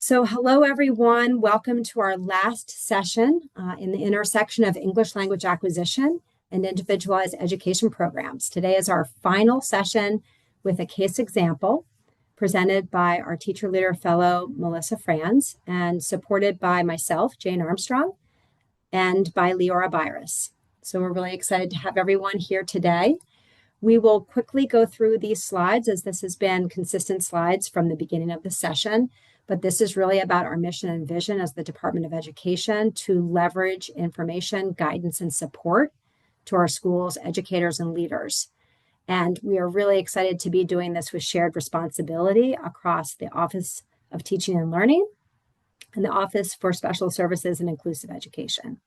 So hello, everyone. Welcome to our last session in the intersection of English language acquisition and individualized education programs. Today is our final session with a case example presented by our teacher leader fellow, Melissa Franz, and supported by myself, Jane Armstrong, and by Leora Byris. So we're really excited to have everyone here today. We will quickly go through these slides as this has been consistent slides from the beginning of the session, but this is really about our mission and vision as the Department of Education to leverage information, guidance, and support to our schools, educators, and leaders. And we are really excited to be doing this with shared responsibility across the Office of Teaching and Learning and the Office for Special Services and Inclusive Education.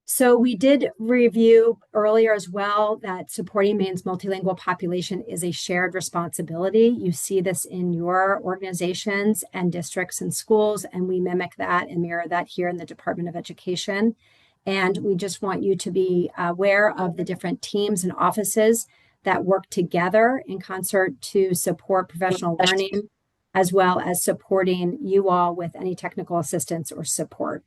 So we did review earlier as well that supporting Maine's multilingual population is a shared responsibility. You see this in your organizations and districts and schools, and we mimic that and mirror that here in the Department of Education. And we just want you to be aware of the different teams and offices that work together in concert to support professional learning, as well as supporting you all with any technical assistance or support.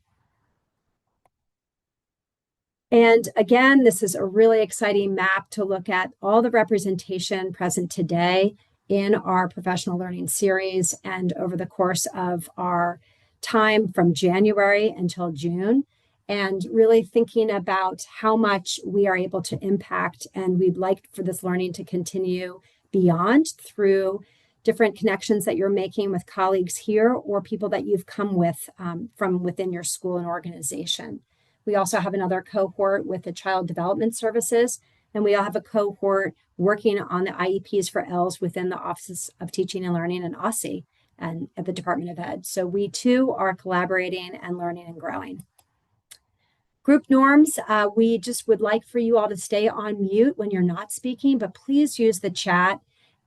And again, this is a really exciting map to look at all the representation present today in our professional learning series and over the course of our time from January until June, and really thinking about how much we are able to impact. And we'd like for this learning to continue beyond through different connections that you're making with colleagues here or people that you've come with from within your school and organization. We also have another cohort with the Child Development Services, and we all have a cohort working on the IEPs for ELs within the Office of Teaching and Learning and OSSI and at the Department of Ed. So we too are collaborating and learning and growing. Group norms, we just would like for you all to stay on mute when you're not speaking, but please use the chat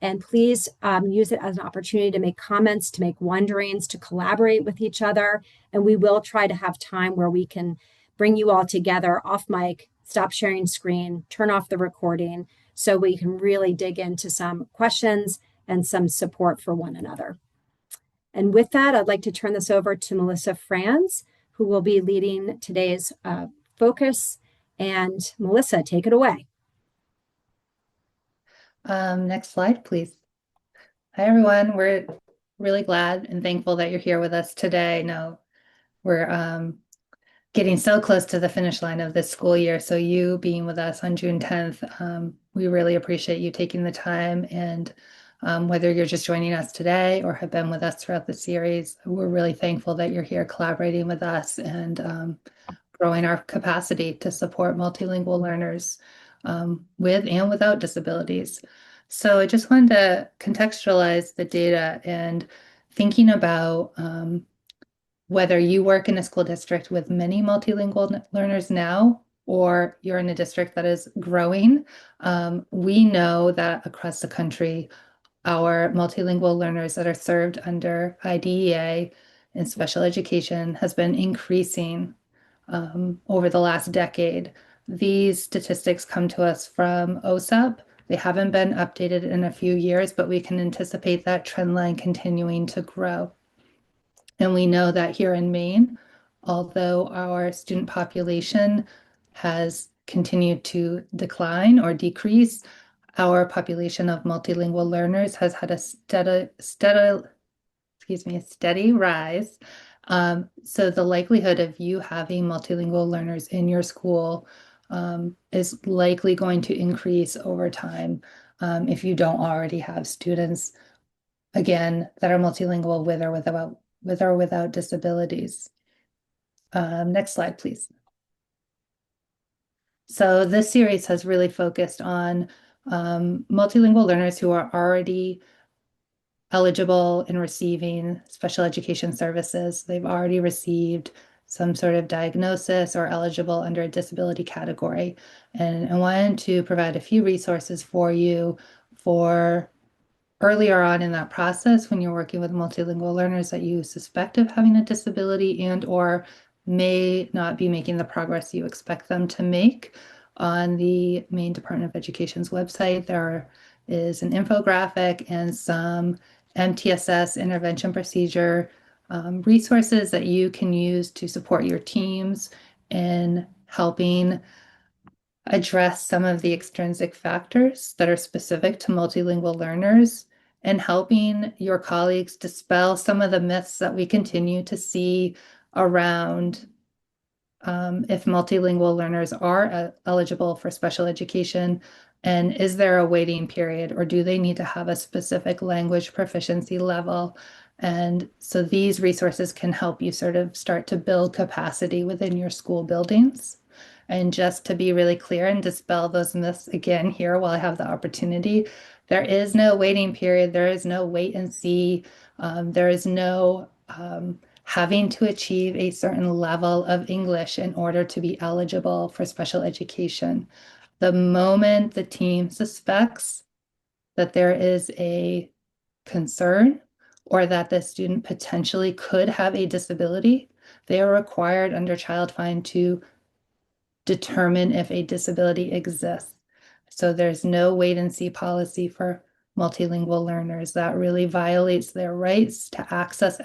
and please use it as an opportunity to make comments, to make wonderings, to collaborate with each other. And we will try to have time where we can bring you all together off mic, stop sharing screen, turn off the recording, so we can really dig into some questions and some support for one another. And with that, I'd like to turn this over to Melissa Franz, who will be leading today's focus. And Melissa, take it away. Next slide, please. Hi, everyone. We're really glad and thankful that you're here with us today. Now, we're getting so close to the finish line of this school year. So you being with us on June 10th, we really appreciate you taking the time. And whether you're just joining us today or have been with us throughout the series, we're really thankful that you're here collaborating with us and growing our capacity to support multilingual learners with and without disabilities. So I just wanted to contextualize the data and thinking about whether you work in a school district with many multilingual learners now, or you're in a district that is growing. We know that across the country, our multilingual learners that are served under IDEA in special education has been increasing over the last decade. These statistics come to us from OSAP. They haven't been updated in a few years, but we can anticipate that trend line continuing to grow. And we know that here in Maine, although our student population has continued to decline or decrease, our population of multilingual learners has had a steady rise. So the likelihood of you having multilingual learners in your school is likely going to increase over time if you don't already have students, again, that are multilingual with or without disabilities. Next slide, please. So this series has really focused on multilingual learners who are already eligible in receiving special education services. They've already received some sort of diagnosis or eligible under a disability category. And I wanted to provide a few resources for you for earlier on in that process when you're working with multilingual learners that you suspect of having a disability and or may not be making the progress you expect them to make. On the Maine Department of Education's website, there is an infographic and some MTSS intervention procedure, resources that you can use to support your teams in helping address some of the extrinsic factors that are specific to multilingual learners and helping your colleagues dispel some of the myths that we continue to see around if multilingual learners are eligible for special education, and is there a waiting period, or do they need to have a specific language proficiency level? And so these resources can help you sort of start to build capacity within your school buildings. And just to be really clear and dispel those myths again here while I have the opportunity, there is no waiting period. There is no wait and see. There is no having to achieve a certain level of English in order to be eligible for special education. The moment the team suspects that there is a concern or that the student potentially could have a disability, they are required under Child Find to determine if a disability exists. So there's no wait and see policy for multilingual learners. That really violates their rights to access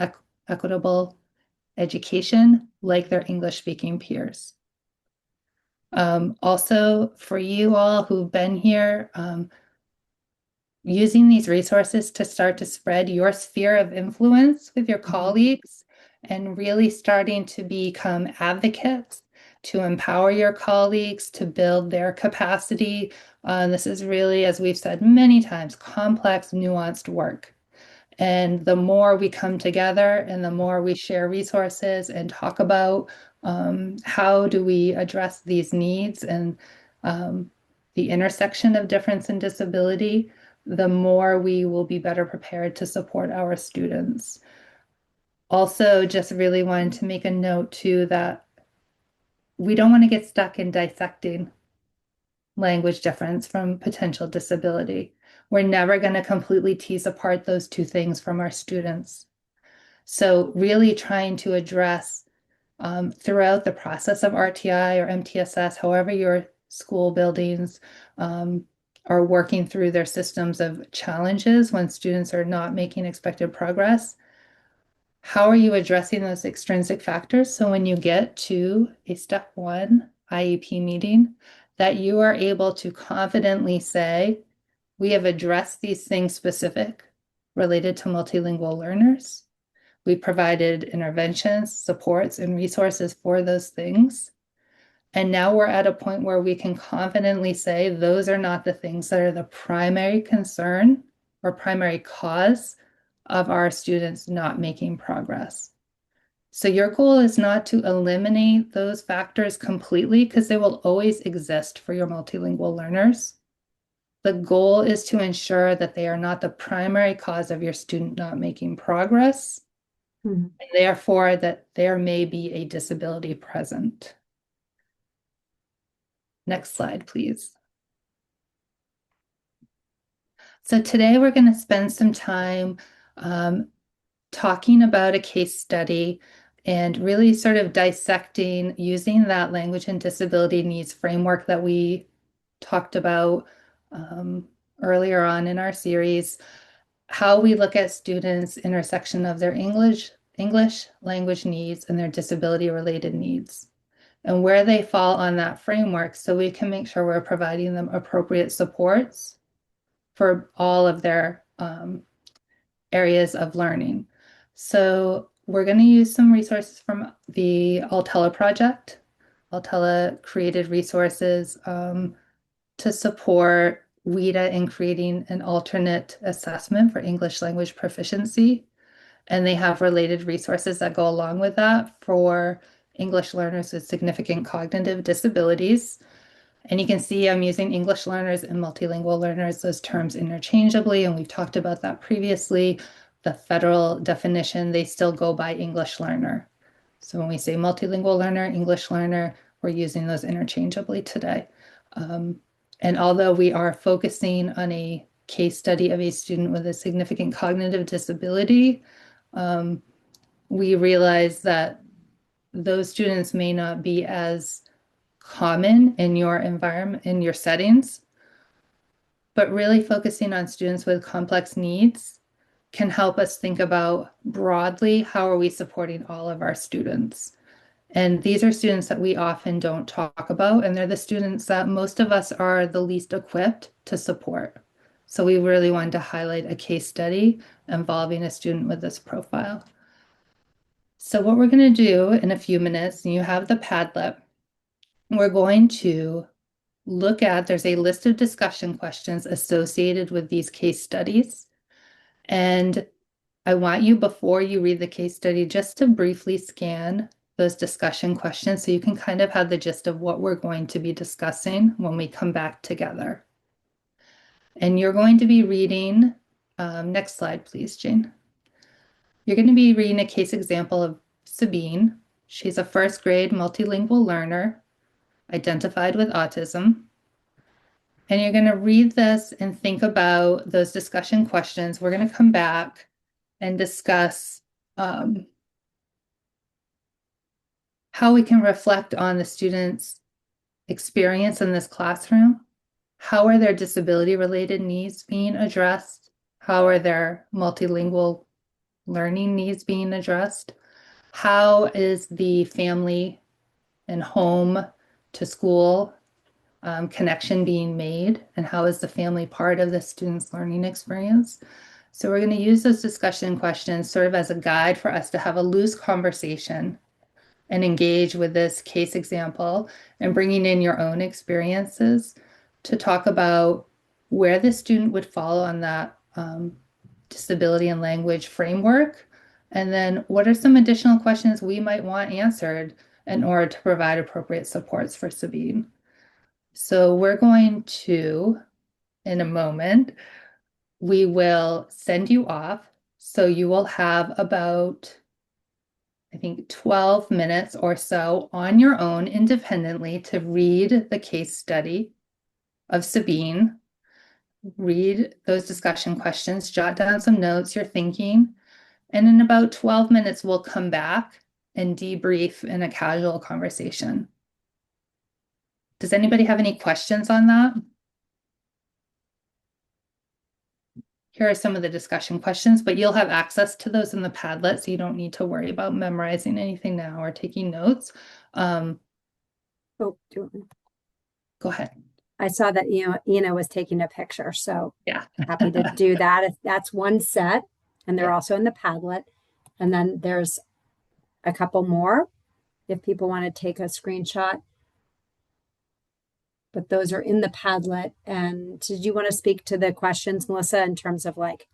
equitable education like their English speaking peers. Also, for you all who've been here, using these resources to start to spread your sphere of influence with your colleagues and really starting to become advocates to empower your colleagues to build their capacity. This is really, as we've said many times, complex, nuanced work. And the more we come together and the more we share resources and talk about how do we address these needs and the intersection of difference and disability, the more we will be better prepared to support our students. Also, just really wanted to make a note too that we don't want to get stuck in dissecting language difference from potential disability. We're never going to completely tease apart those two things from our students. So really trying to address throughout the process of RTI or MTSS, however your school buildings are working through their systems of challenges when students are not making expected progress. How are you addressing those extrinsic factors? So when you get to a step 1 IEP meeting, that you are able to confidently say, we have addressed these things specific related to multilingual learners. We provided interventions, supports, and resources for those things. And now we're at a point where we can confidently say those are not the things that are the primary concern or primary cause of our students not making progress. So your goal is not to eliminate those factors completely because they will always exist for your multilingual learners. The goal is to ensure that they are not the primary cause of your student not making progress, and therefore that there may be a disability present. Next slide, please. So today we're going to spend some time talking about a case study and really sort of dissecting using that language and disability needs framework that we talked about earlier on in our series, how we look at students' intersection of their English language needs and their disability related needs and where they fall on that framework so we can make sure we're providing them appropriate supports for all of their areas of learning. So we're going to use some resources from the Altella project. Altella created resources to support WIDA in creating an alternate assessment for English language proficiency. And they have related resources that go along with that for English learners with significant cognitive disabilities. And you can see I'm using English learners and multilingual learners, those terms interchangeably, and we've talked about that previously. The federal definition, they still go by English learner. So when we say multilingual learner, English learner, we're using those interchangeably today. And although we are focusing on a case study of a student with a significant cognitive disability, we realize that those students may not be as common in your environment, in your settings, but really focusing on students with complex needs can help us think about broadly, how are we supporting all of our students? And these are students that we often don't talk about, and they're the students that most of us are the least equipped to support. So we really wanted to highlight a case study involving a student with this profile. So what we're going to do in a few minutes, and you have the Padlet, we're going to look at, there's a list of discussion questions associated with these case studies. And I want you, before you read the case study, just to briefly scan those discussion questions so you can kind of have the gist of what we're going to be discussing when we come back together. And you're going to be reading, next slide, please, Jane. You're going to be reading a case example of Sabine. She's a first grade multilingual learner identified with autism. And you're going to read this and think about those discussion questions. We're going to come back and discuss how we can reflect on the students' experience in this classroom. How are their disability-related needs being addressed? How are their multilingual learning needs being addressed? How is the family and home to school connection being made? And how is the family part of the student's learning experience? So we're going to use those discussion questions sort of as a guide for us to have a loose conversation and engage with this case example and bringing in your own experiences to talk about where the student would fall on that disability and language framework. And then what are some additional questions we might want answered in order to provide appropriate supports for Sabine. So we're going to, in a moment, we will send you off. So you will have about, I think, 12 minutes or so on your own independently to read the case study of Sabine, read those discussion questions, jot down some notes you're thinking, and in about 12 minutes, we'll come back and debrief in a casual conversation. Does anybody have any questions on that? Here are some of the discussion questions, but you'll have access to those in the Padlet, so you don't need to worry about memorizing anything now or taking notes. Oh, Go ahead. I saw that Ina was taking a picture, so Yeah. happy to do that. If that's one set, and they're Yeah. also in the Padlet. And then there's a couple more if people want to take a screenshot. But those are in the Padlet. And did you want to speak to the questions, Melissa, in terms of like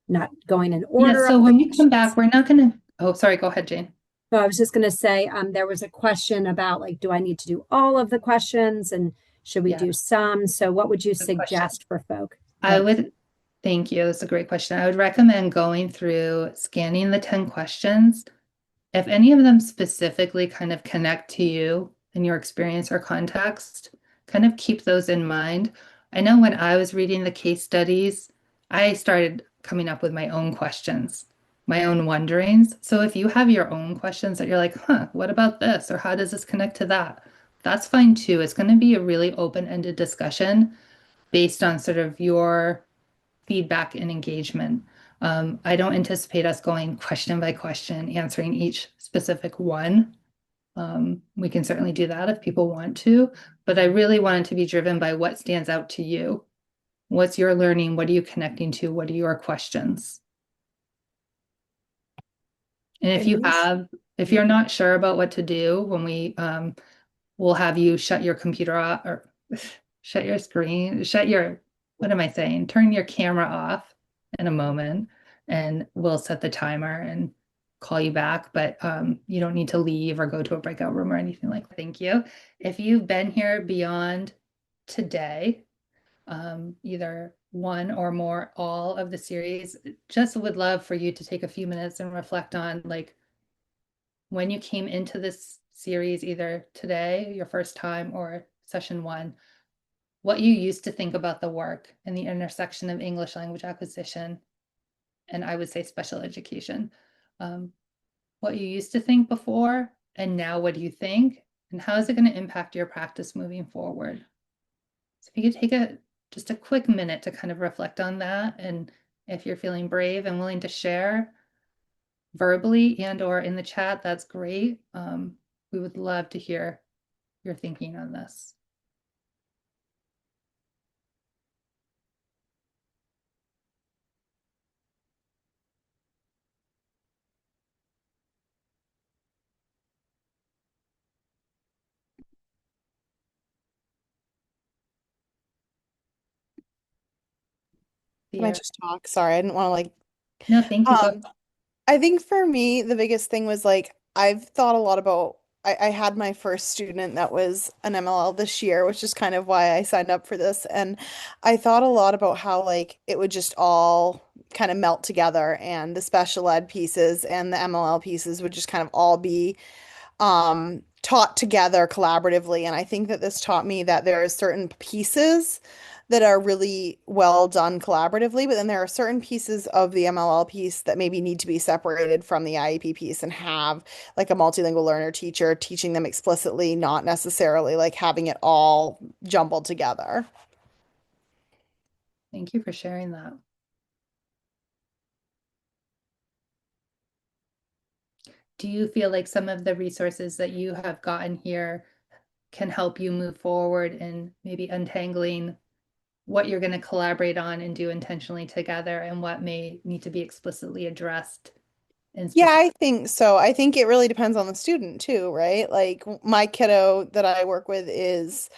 not going in order? Yeah, so when we come back, we're not going to, oh, sorry, go ahead, Jane. No, I was just going to say there was a question about like, do I need to do all of the questions and should we do some? So what would you suggest for folk? I would, thank you. That's a great question. I would recommend going through scanning the 10 questions. If any of them specifically kind of connect to you and your experience or context, kind of keep those in mind. I know when I was reading the case studies, I started coming up with my own questions, my own wonderings. So if you have your own questions that you're like, what about this? Or how does this connect to that? That's fine too. It's going to be a really open-ended discussion based on sort of your feedback and engagement. I don't anticipate us going question by question, answering each specific one. We can certainly do that if people want to, but I really want it to be driven by what stands out to you. What's your learning? What are you connecting to? What are your questions? And if you're not sure about what to do when we'll have you shut your computer off or shut your screen, what am I saying? Turn your camera off in a moment and we'll set the timer and call you back, but you don't need to leave or go to a breakout room or anything like that. Thank you. If you've been here beyond today, either one or more, all of the series, just would love for you to take a few minutes and reflect on like when you came into this series, either today, your first time, or session one, what you used to think about the work and the intersection of English language acquisition, and I would say special education. What you used to think before, and now what do you think? And how is it going to impact your practice moving forward? So if you could take just a quick minute to kind of reflect on that and If you're feeling brave and willing to share verbally and or in the chat, that's great. We would love to hear your thinking on this. Can I Fear. just talk? Sorry, I didn't want to No, thank you. Go. um I think for me the biggest thing was I've thought a lot about I had my first student that was an MLL this year, which is kind of why I signed up for this. And I thought a lot about how it would just all kind of melt together and the special ed pieces and the MLL pieces would just kind of all be taught together collaboratively. And I think that this taught me that there are certain pieces that are really well done collaboratively, but then there are certain pieces of the MLL piece that maybe need to be separated from the IEP piece and have like a multilingual learner teacher teaching them explicitly, not necessarily like having it all jumbled together. Thank you for sharing that. Do you feel like some of the resources that you have gotten here can help you move forward in maybe untangling what you're going to collaborate on and do intentionally together and what may need to be explicitly addressed in Yeah, specific? I think so. I think it really depends on the student too, right? Like my kiddo that I work with is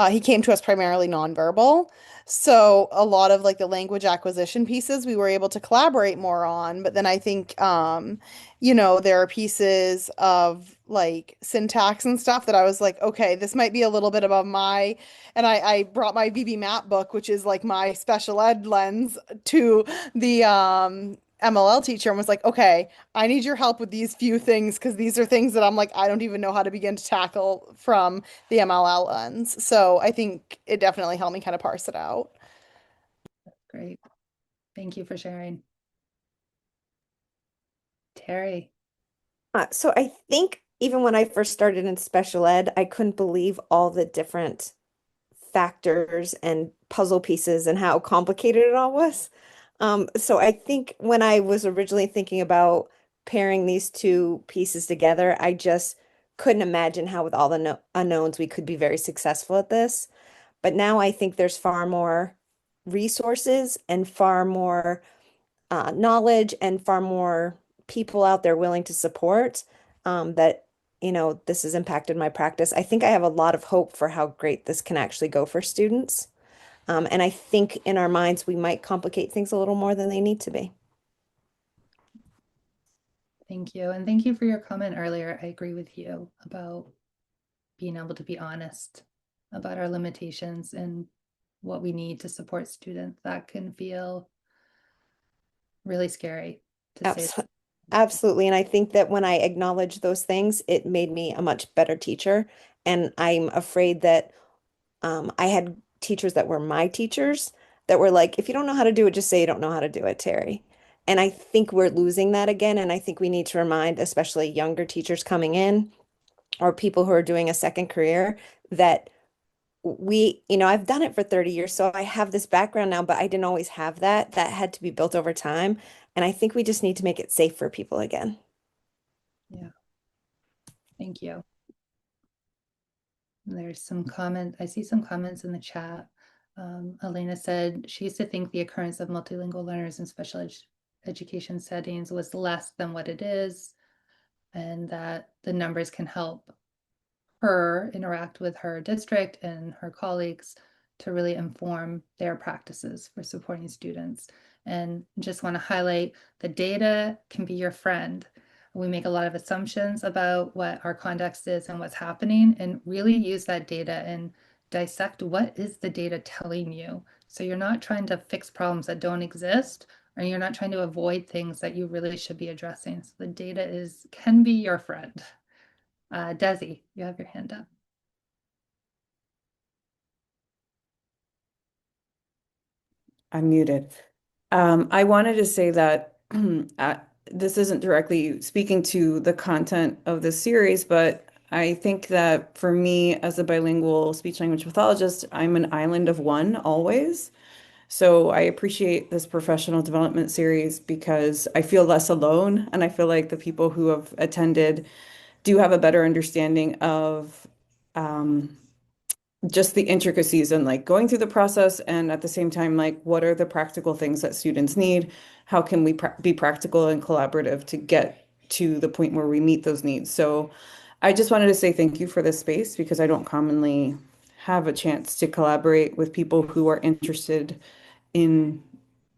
he came to us primarily nonverbal. So a lot of like the language acquisition pieces we were able to collaborate more on, but then I think there are pieces of like syntax and stuff that I was like, okay, this might be a little bit above my and I brought my BB Map book, which is like my special ed lens to the MLL teacher and was like, okay, I need your help with these few things because these are things that I'm like, I don't even know how to begin to tackle from the MLL lens. So I think it definitely helped me kind of parse it out. Great. Thank you for sharing. Terry. So I think even when I first started in special ed, I couldn't believe all the different factors and puzzle pieces and how complicated it all was. So I think when I was originally thinking about pairing these two pieces together, I just couldn't imagine how with all the no unknowns we could be very successful at this. But now I think there's far more resources and far more knowledge and far more people out there willing to support that, this has impacted my practice. I think I have a lot of hope for how great this can actually go for students. And I think in our minds, we might complicate things a little more than they need to be. Thank you. And thank you for your comment earlier. I agree with you about being able to be honest about our limitations and what we need to support students. That can feel really scary to say. Absolutely. Absolutely. And I think that when I acknowledge those things, it made me a much better teacher. And I'm afraid that I had teachers that were my teachers that were like, if you don't know how to do it, just say you don't know how to do it, Terry. And I think we're losing that again. And I think we need to remind, especially younger teachers coming in or people who are doing a second career, that I've done it for 30 years, so I have this background now, but I didn't always have that. That had to be built over time. And I think we just need to make it safe for people again. Yeah, thank you. There's some comment. I see some comments in the chat. Elena said she used to think the occurrence of multilingual learners in special education settings was less than what it is, and that the numbers can help her interact with her district and her colleagues to really inform their practices for supporting students. And just want to highlight the data can be your friend. We make a lot of assumptions about what our context is and what's happening, and really use that data and dissect what is the data telling you. So you're not trying to fix problems that don't exist, or you're not trying to avoid things that you really should be addressing. So the data can be your friend. Desi, you have your hand up. I'm muted. I wanted to say that this isn't directly speaking to the content of the series, but I think that for me, as a bilingual speech language pathologist, I'm an island of one always. So I appreciate this professional development series because I feel less alone, and I feel like the people who have attended do have a better understanding of um, just the intricacies and like going through the process, and at the same time, like what are the practical things that students need? How can we be practical and collaborative to get to the point where we meet those needs? So I just wanted to say thank you for this space because I don't commonly have a chance to collaborate with people who are interested in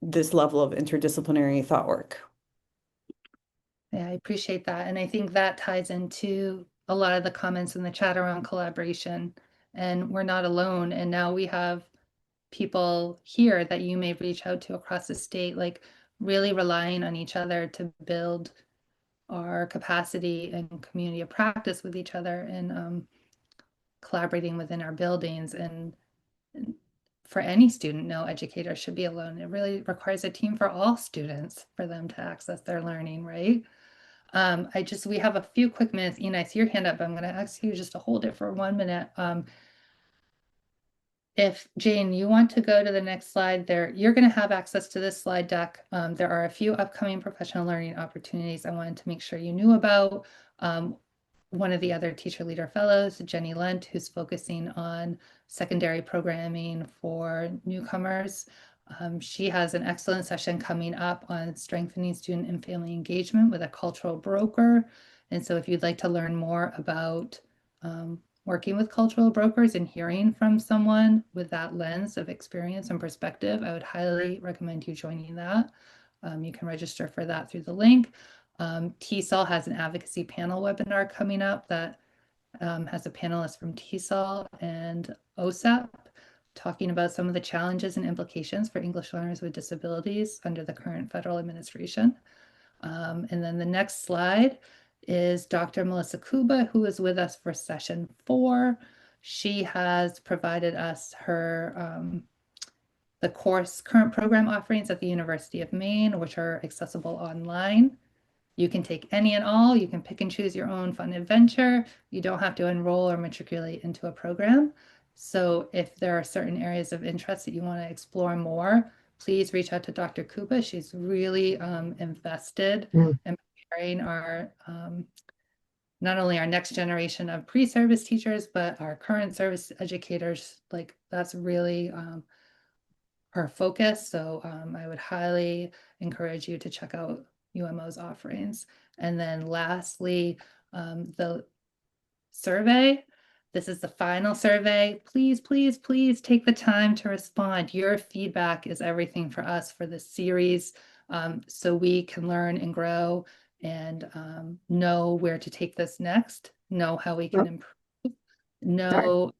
this level of interdisciplinary thought work. Yeah, I appreciate that. And I think that ties into a lot of the comments in the chat around collaboration. And we're not alone. And now we have people here that you may reach out to across the state, like really relying on each other to build our capacity and community of practice with each other and collaborating within our buildings. And for any student, no educator should be alone. It really requires a team for all students for them to access their learning, right? We have a few quick minutes. Ina, I see your hand up. I'm going to ask you just to hold it for 1 minute. If Jane, you want to go to the next slide there, you're going to have access to this slide deck. There are a few upcoming professional learning opportunities I wanted to make sure you knew about. One of the other teacher leader fellows, Jenny Lent, who's focusing on secondary programming for newcomers. She has an excellent session coming up on strengthening student and family engagement with a cultural broker. And so if you'd like to learn more about working with cultural brokers and hearing from someone with that lens of experience and perspective, I would highly recommend you joining that. You can register for that through the link. TESOL has an advocacy panel webinar coming up that has a panelist from TESOL and OSAP talking about some of the challenges and implications for English learners with disabilities under the current federal administration. And then the next slide is Dr. Melissa Kuba, who is with us for session 4. She has provided us her the course current program offerings at the University of Maine, which are accessible online. You can take any and all. You can pick and choose your own fun adventure. You don't have to enroll or matriculate into a program. So if there are certain areas of interest that you want to explore more, please reach out to Dr. Kuba. She's really invested in preparing our not only our next generation of pre-service teachers, but our current service educators. Like that's really her focus. So I would highly encourage you to check out UMO's offerings. And then lastly, the survey. This is the final survey. Please, please, please take the time to respond. Your feedback is everything for us for this series, so we can learn and grow and know where to take this next, know how we can improve, know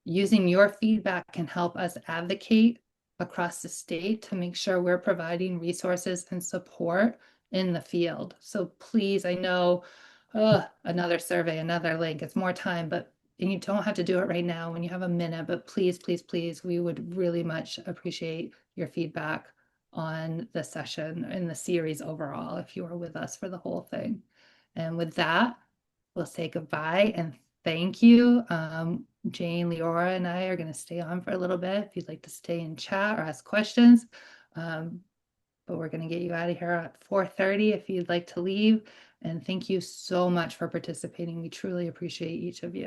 using your feedback can help us advocate across the state to make sure we're providing resources and support in the field. So please, I know another survey, another link, it's more time, but and you don't have to do it right now when you have a minute, but please, please, please, we would really much appreciate your feedback on the session and the series overall if you are with us for the whole thing. And with that, we'll say goodbye and thank you. Jane, Leora, and I are going to stay on for a little bit if you'd like to stay and chat or ask questions. But we're going to get you out of here at 4:30 if you'd like to leave. And thank you so much for participating. We truly appreciate each of you.